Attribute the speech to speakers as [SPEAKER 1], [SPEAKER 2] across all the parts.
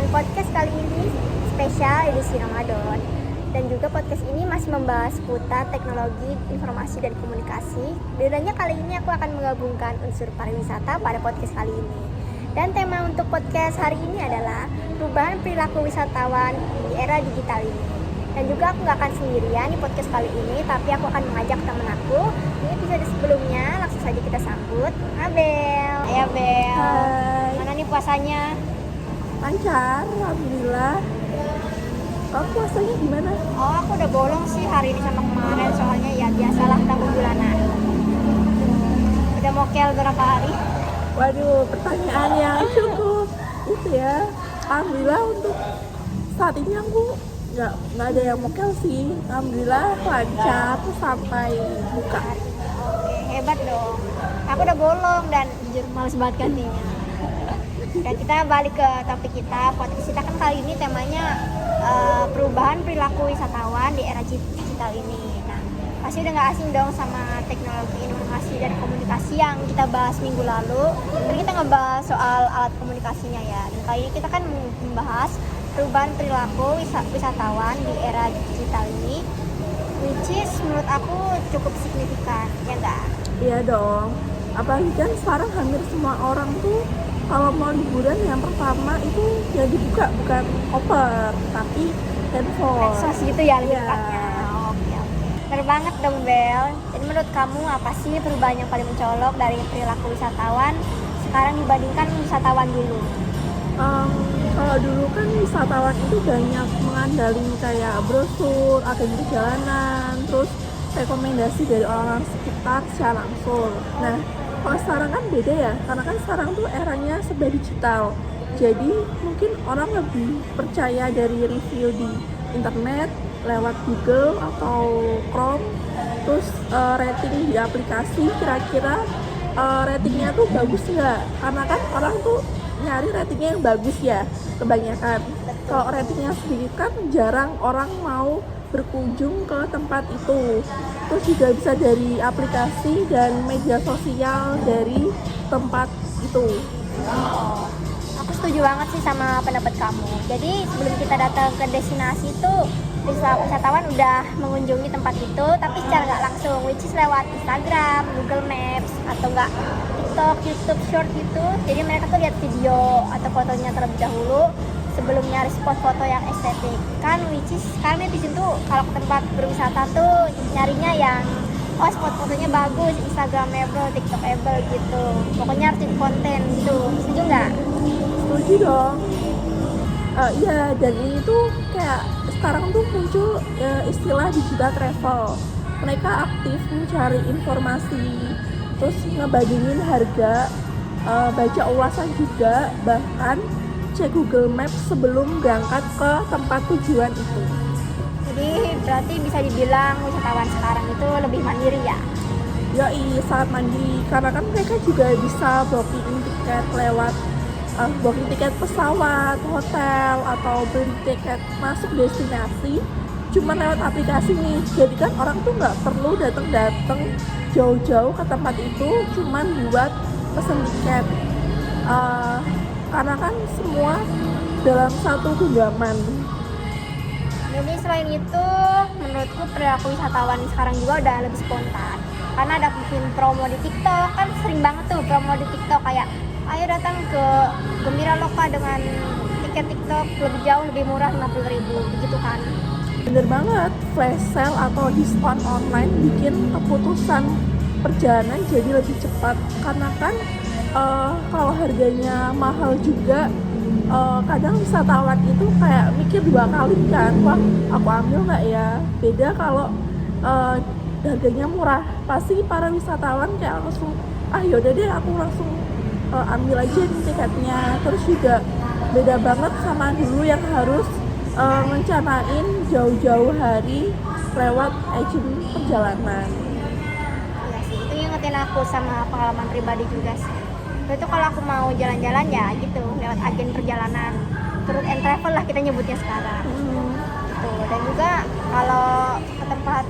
[SPEAKER 1] podcast kali ini spesial edisi Ramadan. Dan juga podcast ini masih membahas seputar teknologi, informasi, dan komunikasi. Bedanya kali ini aku akan menggabungkan unsur pariwisata pada podcast kali ini. Dan tema untuk podcast hari ini adalah perubahan perilaku wisatawan di era digital ini. Dan juga aku gak akan sendirian di podcast kali ini, tapi aku akan mengajak teman aku. Di episode sebelumnya, langsung saja kita sambut Abel. Hai Abel.
[SPEAKER 2] Hai.
[SPEAKER 1] Mana nih puasanya?
[SPEAKER 2] Lancar, alhamdulillah. Kamu puasanya gimana?
[SPEAKER 1] Oh, aku udah bolong sih hari ini sama kemarin, soalnya ya biasalah tanggung bulanan. Udah mokel berapa hari?
[SPEAKER 2] Waduh, pertanyaan yang cukup itu ya. Alhamdulillah untuk saat ini aku nggak ada yang mokel sih. Alhamdulillah lancar sampai buka.
[SPEAKER 1] Oke, hebat dong. Aku udah bolong dan jujur males banget gantinya. Dan kita balik ke topik kita. Podcast kita kan kali ini temanya perubahan perilaku wisatawan di era digital ini. Nah, pasti udah gak asing dong sama teknologi informasi dan komunikasi yang kita bahas minggu lalu. Tadi kita ngebahas soal alat komunikasinya ya. Dan kali ini kita kan membahas perubahan perilaku wisatawan di era digital ini, which is menurut aku cukup signifikan, ya enggak?
[SPEAKER 2] Iya dong. Apalagi kan sekarang hampir semua orang tuh kalau mau liburan yang pertama itu yang dibuka bukan koper tapi handphone.
[SPEAKER 1] Medsos gitu ya lebih
[SPEAKER 2] Iya.
[SPEAKER 1] tepatnya. Oke. Bener banget dong Bel. Jadi menurut kamu apa sih perubahan yang paling mencolok dari perilaku wisatawan sekarang dibandingkan wisatawan dulu?
[SPEAKER 2] Kalau dulu kan wisatawan itu banyak mengandalkan kayak brosur, agen perjalanan, terus rekomendasi dari orang sekitar secara langsung. Nah, kalau sekarang kan beda ya, karena kan sekarang tuh eranya serba digital. Jadi mungkin orang lebih percaya dari review di internet lewat Google atau Chrome, terus rating di aplikasi kira-kira ratingnya tuh bagus nggak? Karena kan orang tuh nyari ratingnya yang bagus ya kebanyakan. Kalau ratingnya sedikit kan jarang orang mau berkunjung ke tempat itu. Terus juga bisa dari aplikasi dan media sosial dari tempat itu.
[SPEAKER 1] Aku setuju banget sih sama pendapat kamu. Jadi sebelum kita datang ke destinasi itu, wisatawan udah mengunjungi tempat itu, tapi secara nggak langsung, which is lewat Instagram, Google Maps, atau nggak TikTok, YouTube Short gitu. Jadi mereka tuh lihat video atau fotonya terlebih dahulu sebelum nyari spot foto yang estetik. Kan which is sekarang netizen tuh kalau ke tempat berwisata tuh nyarinya yang spot fotonya bagus, Instagramable, TikTokable gitu. Pokoknya harus jadi konten gitu. Setuju nggak?
[SPEAKER 2] Setuju dong. Iya, dan ini tuh kayak sekarang tuh muncul istilah digital travel. Mereka aktif mencari informasi, terus ngebandingin harga, baca ulasan juga, bahkan cek Google Maps sebelum berangkat ke tempat tujuan itu.
[SPEAKER 1] Jadi berarti bisa dibilang wisatawan sekarang itu lebih mandiri ya?
[SPEAKER 2] Yoi, sangat mandiri, karena kan mereka juga bisa booking tiket lewat booking tiket pesawat, hotel, atau beli tiket masuk destinasi cuma lewat aplikasi nih. Jadi kan orang tuh nggak perlu datang jauh-jauh ke tempat itu cuman buat pesen tiket, karena kan semua dalam satu genggaman.
[SPEAKER 1] Jadi selain itu, menurutku perilaku wisatawan sekarang juga udah lebih spontan. Karena ada mungkin promo di TikTok, kan sering banget tuh promo di TikTok kayak ayo datang ke Gembira Loka dengan tiket TikTok lebih jauh, lebih murah 50.000 begitu kan.
[SPEAKER 2] Bener banget, flash sale atau diskon online bikin keputusan perjalanan jadi lebih cepat. Karena kan kalau harganya mahal juga, kadang wisatawan itu kayak mikir 2 kali kan, wah aku ambil nggak ya. Beda kalau harganya murah, pasti para wisatawan kayak langsung yaudah deh aku langsung ambil aja nih tiketnya. Terus juga beda banget sama dulu yang harus rencanain jauh-jauh hari lewat agen perjalanan.
[SPEAKER 1] Iya sih, itu ngingetin aku sama pengalaman pribadi juga sih. Itu kalau aku mau jalan-jalan ya gitu lewat agen perjalanan, tour and travel lah kita nyebutnya sekarang. Gitu. Dan juga kalau ke tempat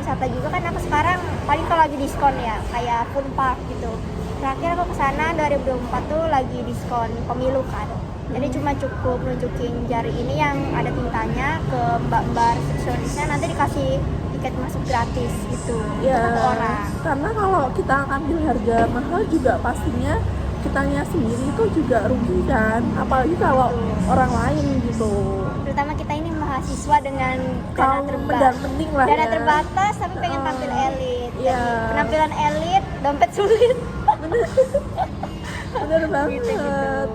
[SPEAKER 1] wisata juga kan aku sekarang paling kalau lagi diskon ya kayak Fun Park gitu. Terakhir aku kesana 2024 tuh lagi diskon pemilu kan. Jadi cuma cukup nunjukin jari ini yang ada tintanya ke mbak-mbak resepsionisnya, nanti dikasih tiket masuk gratis gitu untuk
[SPEAKER 2] Ya,
[SPEAKER 1] satu orang.
[SPEAKER 2] karena kalau kita ambil harga mahal juga pastinya kitanya sendiri itu juga rugi kan, apalagi kalau orang lain gitu.
[SPEAKER 1] Terutama kita ini mahasiswa dengan
[SPEAKER 2] Kalau penting lah
[SPEAKER 1] dana
[SPEAKER 2] ya.
[SPEAKER 1] terbatas tapi pengen tampil elit.
[SPEAKER 2] Iya.
[SPEAKER 1] Jadi penampilan elit, dompet sulit.
[SPEAKER 2] Bener banget.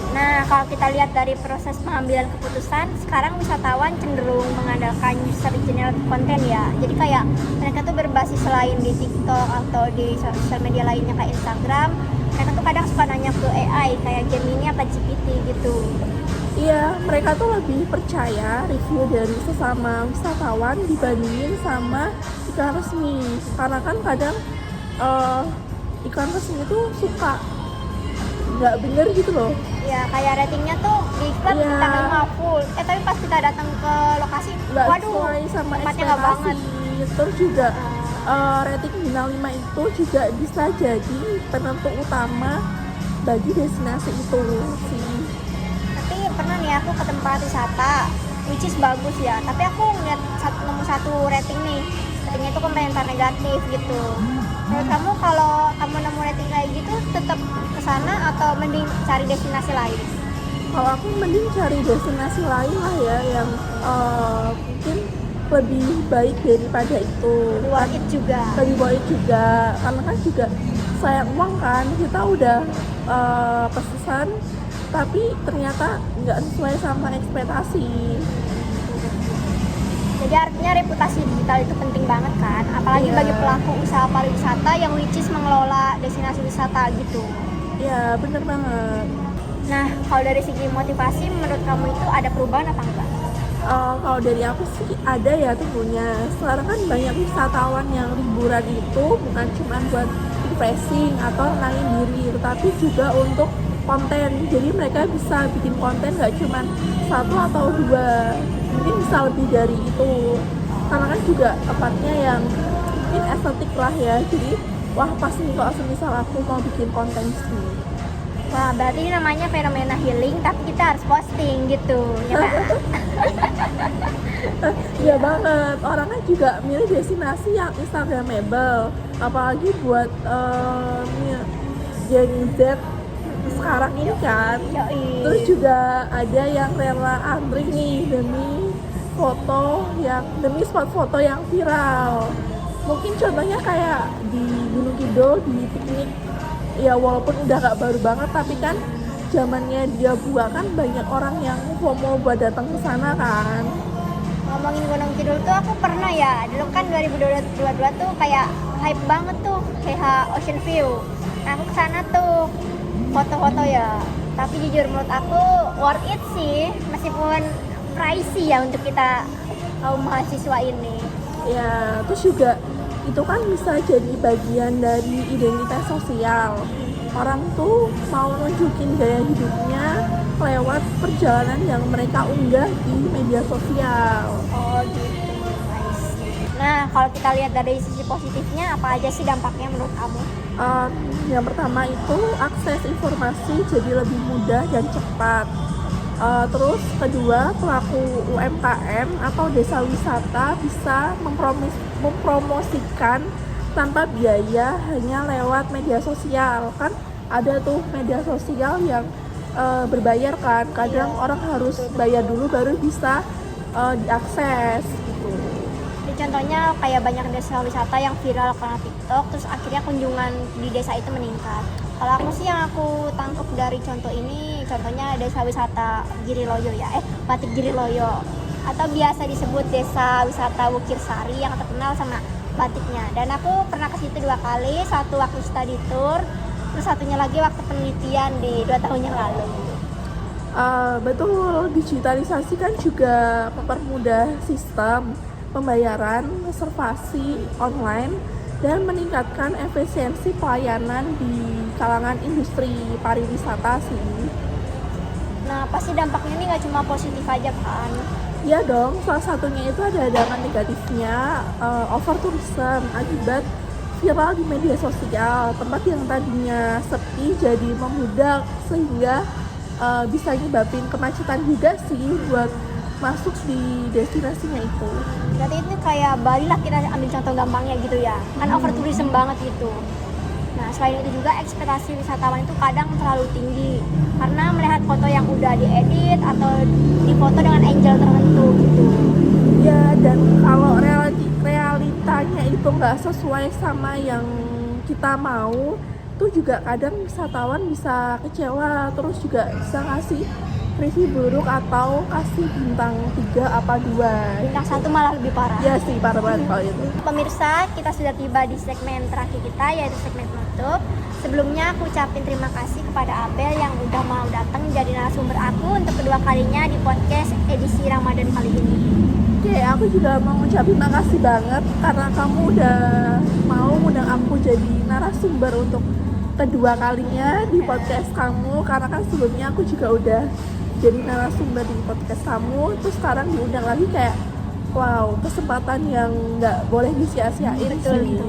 [SPEAKER 1] Nah, kalau kita lihat dari proses pengambilan keputusan, sekarang wisatawan cenderung mengandalkan user generated content ya. Jadi kayak mereka tuh berbasis selain di TikTok atau di sosial media lainnya kayak Instagram, mereka tuh kadang suka nanya ke AI kayak Gemini apa GPT gitu.
[SPEAKER 2] Iya, mereka tuh lebih percaya review dari sesama wisatawan dibandingin sama iklan resmi. Karena kan kadang iklan resmi tuh suka nggak bener gitu loh.
[SPEAKER 1] Ya, kayak ratingnya tuh di iklan
[SPEAKER 2] Iya.
[SPEAKER 1] bintang 5 full. Tapi pas kita datang ke lokasi,
[SPEAKER 2] Nggak
[SPEAKER 1] waduh,
[SPEAKER 2] sesuai sama
[SPEAKER 1] tempatnya nggak banget.
[SPEAKER 2] ekspektasi. Terus juga rating bintang 5 itu juga bisa jadi penentu utama bagi destinasi itu sih.
[SPEAKER 1] Tapi pernah nih aku ke tempat wisata, which is bagus ya. Tapi aku ngeliat nemu satu rating nih, ratingnya itu komentar negatif gitu. Menurut kamu kalau kamu nemu rating kayak gitu, tetap kesana atau mending cari destinasi lain?
[SPEAKER 2] Kalau aku mending cari destinasi lain lah ya yang mungkin lebih baik daripada itu.
[SPEAKER 1] Worth it juga.
[SPEAKER 2] Lebih baik juga, karena kan juga sayang uang kan, kita udah pesan tapi ternyata nggak sesuai sama ekspektasi.
[SPEAKER 1] Jadi artinya reputasi digital itu penting banget kan, apalagi
[SPEAKER 2] Iya.
[SPEAKER 1] bagi pelaku usaha pariwisata yang which is mengelola destinasi wisata gitu.
[SPEAKER 2] Ya bener banget.
[SPEAKER 1] Nah, kalau dari segi motivasi menurut kamu itu ada perubahan apa enggak?
[SPEAKER 2] Kalau dari aku sih ada ya tentunya. Sekarang kan banyak wisatawan yang liburan itu bukan cuma buat refreshing atau nenangin diri, tetapi juga untuk konten. Jadi mereka bisa bikin konten nggak cuma satu atau dua, mungkin bisa lebih dari itu. Karena kan juga tempatnya yang mungkin estetik lah ya. Jadi wah pas nih kalau semisal aku mau bikin konten sih.
[SPEAKER 1] Wah, berarti ini namanya fenomena healing, tapi kita harus posting gitu, ya kan?
[SPEAKER 2] Iya banget, orangnya juga milih destinasi yang instagramable, apalagi buat Gen Z sekarang ini kan.
[SPEAKER 1] Yoi.
[SPEAKER 2] Terus juga ada yang rela antri nih demi spot foto yang viral. Mungkin contohnya kayak di Gunung Kidul di piknik, ya walaupun udah gak baru banget tapi kan zamannya dia buat kan banyak orang yang FOMO buat datang ke sana kan.
[SPEAKER 1] Ngomongin Gunung Kidul tuh aku pernah ya, dulu kan 2022 tuh kayak hype banget tuh CH Ocean View. Nah, aku kesana tuh foto-foto ya, tapi jujur menurut aku worth it sih, meskipun pricey ya untuk kita kaum mahasiswa ini.
[SPEAKER 2] Ya, terus juga itu kan bisa jadi bagian dari identitas sosial. Orang tuh mau nunjukin gaya hidupnya lewat perjalanan yang mereka unggah di media sosial.
[SPEAKER 1] Oh gitu, I see. Nah, kalau kita lihat dari sisi positifnya, apa aja sih dampaknya menurut kamu?
[SPEAKER 2] Yang pertama itu akses informasi jadi lebih mudah dan cepat. Terus kedua, pelaku UMKM atau desa wisata bisa mempromosikan tanpa biaya hanya lewat media sosial. Kan ada tuh media sosial yang berbayar kan, kadang orang harus bayar dulu baru bisa diakses gitu.
[SPEAKER 1] Jadi contohnya kayak banyak desa wisata yang viral karena TikTok, terus akhirnya kunjungan di desa itu meningkat. Kalau aku sih yang aku tangkap dari contoh ini, contohnya desa wisata Giriloyo ya, Batik Giriloyo, atau biasa disebut desa wisata Wukir Sari yang terkenal sama batiknya. Dan aku pernah ke situ 2 kali, satu waktu study tour, terus satunya lagi waktu penelitian di 2 tahun yang lalu.
[SPEAKER 2] Betul, digitalisasi kan juga mempermudah sistem pembayaran, reservasi online, dan meningkatkan efisiensi pelayanan di kalangan industri pariwisata sih.
[SPEAKER 1] Nah, pasti dampaknya ini nggak cuma positif aja kan?
[SPEAKER 2] Iya dong, salah satunya itu ada dampak negatifnya, over tourism akibat viral di media sosial. Tempat yang tadinya sepi jadi membludak sehingga bisa nyebabin kemacetan juga sih buat masuk di destinasinya itu.
[SPEAKER 1] Berarti itu kayak Bali lah, kita ambil contoh gampangnya gitu ya. Kan over tourism banget gitu. Nah, selain itu juga ekspektasi wisatawan itu kadang terlalu tinggi karena melihat foto yang udah diedit atau difoto dengan angle tertentu gitu.
[SPEAKER 2] Ya, dan kalau realitanya itu nggak sesuai sama yang kita mau, tuh juga kadang wisatawan bisa kecewa, terus juga bisa ngasih review buruk atau kasih bintang 3 apa 2.
[SPEAKER 1] Bintang 1 malah lebih parah.
[SPEAKER 2] Ya sih, parah banget kalau itu.
[SPEAKER 1] Pemirsa, kita sudah tiba di segmen terakhir kita, yaitu segmen penutup. Sebelumnya aku ucapin terima kasih kepada Abel yang udah mau datang jadi narasumber aku untuk kedua kalinya di podcast edisi Ramadan kali ini.
[SPEAKER 2] Oke, aku juga mau ngucapin makasih banget karena kamu udah mau undang aku jadi narasumber untuk kedua kalinya di podcast kamu, karena kan sebelumnya aku juga udah jadi narasumber di podcast kamu, terus sekarang diundang lagi, kayak wow, kesempatan yang nggak boleh disia-siain sih.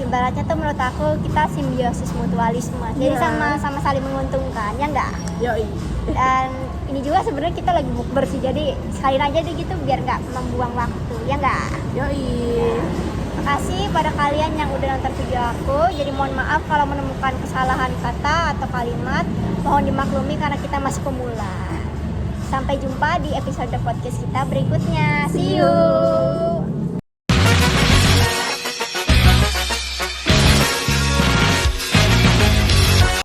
[SPEAKER 1] Ibaratnya tuh menurut aku kita simbiosis mutualisme, jadi sama-sama saling menguntungkan, ya enggak?
[SPEAKER 2] Yoi.
[SPEAKER 1] Dan ini juga sebenarnya kita lagi bukber sih, jadi sekalian aja deh gitu biar nggak membuang waktu, ya enggak?
[SPEAKER 2] Yoi.
[SPEAKER 1] Makasih pada kalian yang udah nonton video aku. Jadi mohon maaf kalau menemukan kesalahan kata atau kalimat, mohon dimaklumi karena kita masih pemula. Sampai jumpa di episode podcast kita berikutnya. See you.